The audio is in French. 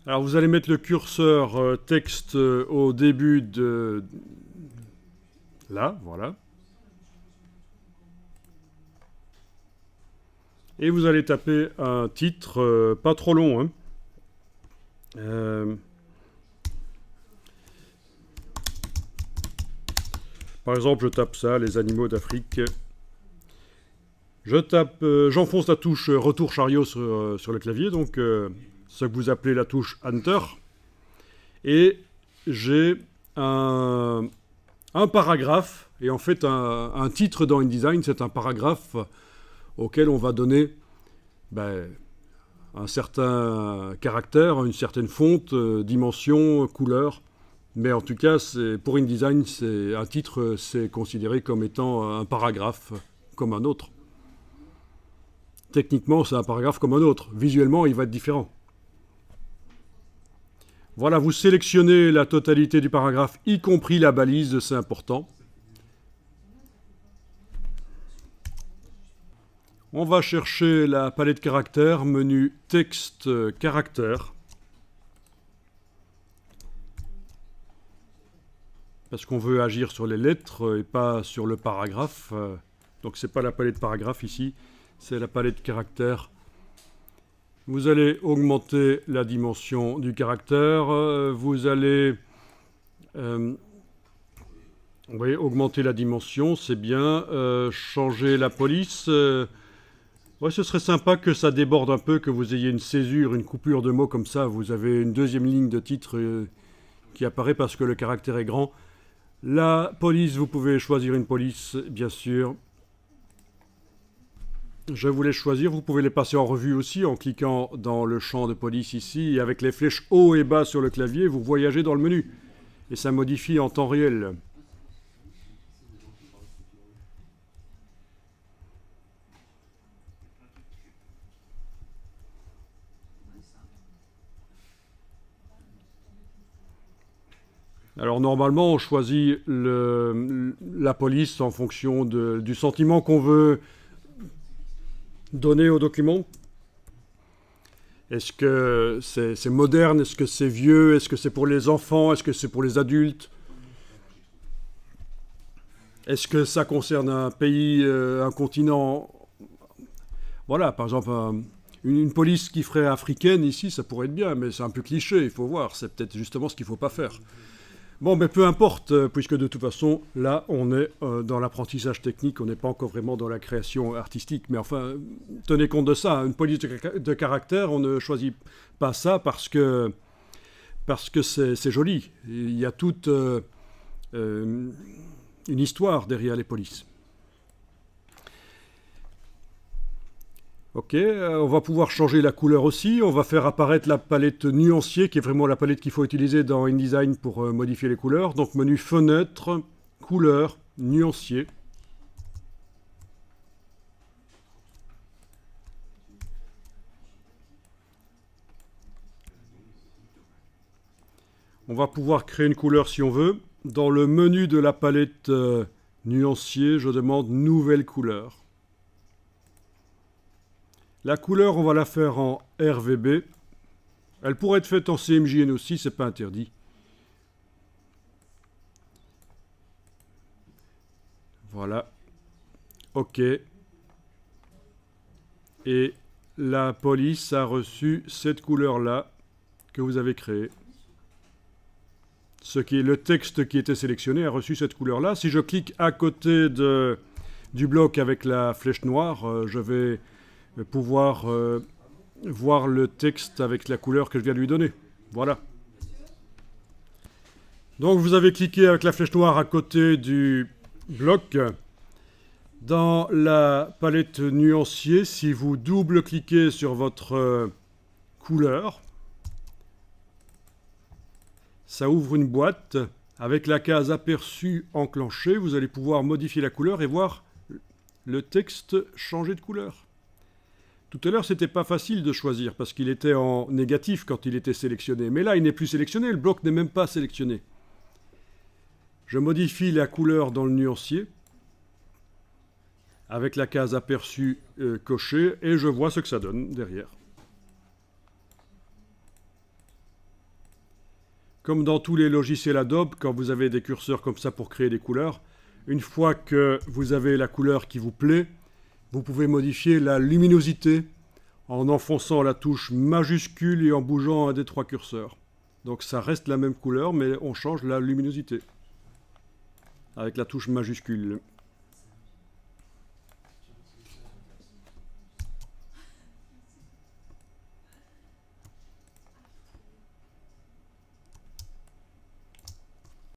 Alors vous allez mettre le curseur texte au début de... Là, voilà. Et vous allez taper un titre pas trop long, hein. Par exemple, je tape ça, les animaux d'Afrique. Je tape, j'enfonce la touche retour chariot sur le clavier, donc ce que vous appelez la touche Enter. Et j'ai un paragraphe, et en fait un titre dans InDesign, c'est un paragraphe auquel on va donner un certain caractère, une certaine fonte, dimension, couleur. Mais en tout cas, pour InDesign, un titre, c'est considéré comme étant un paragraphe comme un autre. Techniquement, c'est un paragraphe comme un autre. Visuellement, il va être différent. Voilà, vous sélectionnez la totalité du paragraphe, y compris la balise, c'est important. On va chercher la palette caractères, menu texte caractères. Parce qu'on veut agir sur les lettres et pas sur le paragraphe. Donc c'est pas la palette paragraphe ici, c'est la palette caractères. Vous allez augmenter la dimension du caractère. Vous allez augmenter la dimension, c'est bien. Changer la police. Ouais, ce serait sympa que ça déborde un peu, que vous ayez une césure, une coupure de mots comme ça. Vous avez une deuxième ligne de titre qui apparaît parce que le caractère est grand. La police, vous pouvez choisir une police, bien sûr. Je vous laisse choisir. Vous pouvez les passer en revue aussi en cliquant dans le champ de police ici. Et avec les flèches haut et bas sur le clavier, vous voyagez dans le menu. Et ça modifie en temps réel. Alors normalement, on choisit la police en fonction du sentiment qu'on veut donner au document. Est-ce que c'est moderne? Est-ce que c'est vieux? Est-ce que c'est pour les enfants? Est-ce que c'est pour les adultes? Est-ce que ça concerne un pays, un continent? Voilà, par exemple, une police qui ferait africaine ici, ça pourrait être bien, mais c'est un peu cliché, il faut voir. C'est peut-être justement ce qu'il ne faut pas faire. Bon, mais peu importe, puisque de toute façon, là, on est dans l'apprentissage technique, on n'est pas encore vraiment dans la création artistique. Mais enfin, tenez compte de ça, une police de caractère, on ne choisit pas ça parce que c'est joli. Il y a toute une histoire derrière les polices. Ok, on va pouvoir changer la couleur aussi. On va faire apparaître la palette nuancier, qui est vraiment la palette qu'il faut utiliser dans InDesign pour modifier les couleurs. Donc menu fenêtre, couleur, nuancier. On va pouvoir créer une couleur si on veut. Dans le menu de la palette nuancier, je demande nouvelle couleur. La couleur, on va la faire en RVB. Elle pourrait être faite en CMJN aussi, c'est pas interdit. Voilà. OK. Et la police a reçu cette couleur-là que vous avez créée. Le texte qui était sélectionné a reçu cette couleur-là. Si je clique à côté du bloc avec la flèche noire, je vais pouvoir voir le texte avec la couleur que je viens de lui donner. Voilà. Donc vous avez cliqué avec la flèche noire à côté du bloc. Dans la palette nuancier, si vous double-cliquez sur votre couleur, ça ouvre une boîte avec la case aperçu enclenchée. Vous allez pouvoir modifier la couleur et voir le texte changer de couleur. Tout à l'heure, c'était pas facile de choisir parce qu'il était en négatif quand il était sélectionné. Mais là, il n'est plus sélectionné, le bloc n'est même pas sélectionné. Je modifie la couleur dans le nuancier avec la case aperçu cochée et je vois ce que ça donne derrière. Comme dans tous les logiciels Adobe, quand vous avez des curseurs comme ça pour créer des couleurs, une fois que vous avez la couleur qui vous plaît, vous pouvez modifier la luminosité en enfonçant la touche majuscule et en bougeant un des 3 curseurs. Donc ça reste la même couleur, mais on change la luminosité avec la touche majuscule.